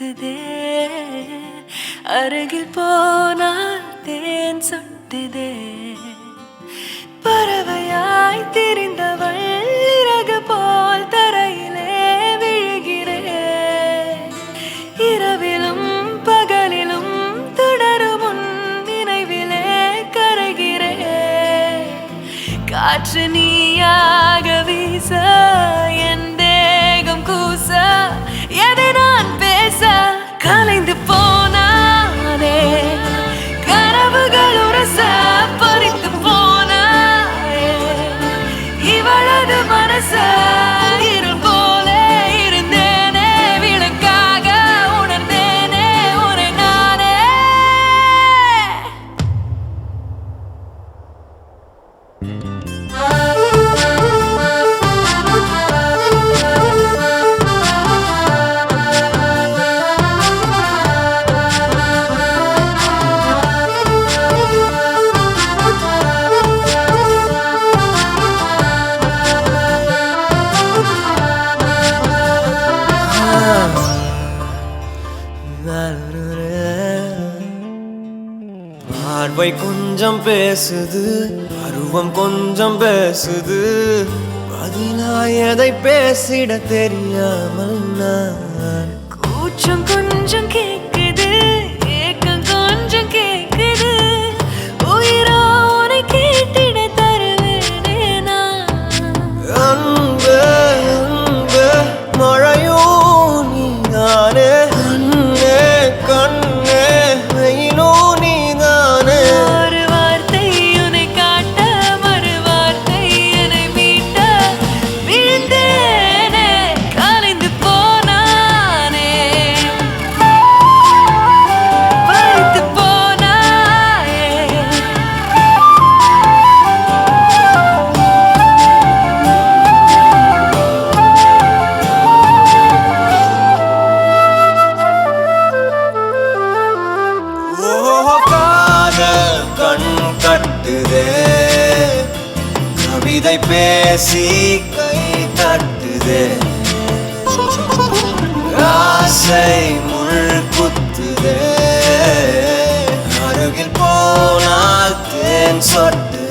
குத்துதே அருகில் போனால் தேன் சொட்டுதே பறவையாய் திரிந்தவள் இறகு போல் தரையிலே விழுகிறே இரவிலும் பகலிலும் தொடரும் உன் நினைவிலே கரைகிறே காற்று நீயாக வீச என் தேகம் கூச எதை நான் பேச கலைந்து போனானே கனவுகள் உரச பறித்து போனாயே இவளது மனச இருள் போல இருந்தேனே விளக்காக உணர்ந்தேனே உன்னை நானே பார்வை கொஞ்சம் பேசுது பருவம் கொஞ்சம் பேசுது பதிலாய் எதை பேசிட தெரியாமல் நான் கூச்சம் கொஞ்சம் கேக்குது ஏக்கம் கொஞ்சம் கேக்குது உயிரோ உன்னை கேட்டிட தருவேனே நான் அன்பே அன்பே மழையோ நீதானே கண்ணே கண்ணே வெயிலோ நீதானே ஒரு வார்த்தை உன்னை காட்ட மறு வார்த்தை என்னை மீட்ட விழுந்தேனே கலைந்து போனானே பறித்து போனாயே காதல் கண் கட்டுதே கவிதை பேசி கை தட்டுதே ஆசை முள் குத்துதே அருகில் போனால் தேன் சொட்டுதே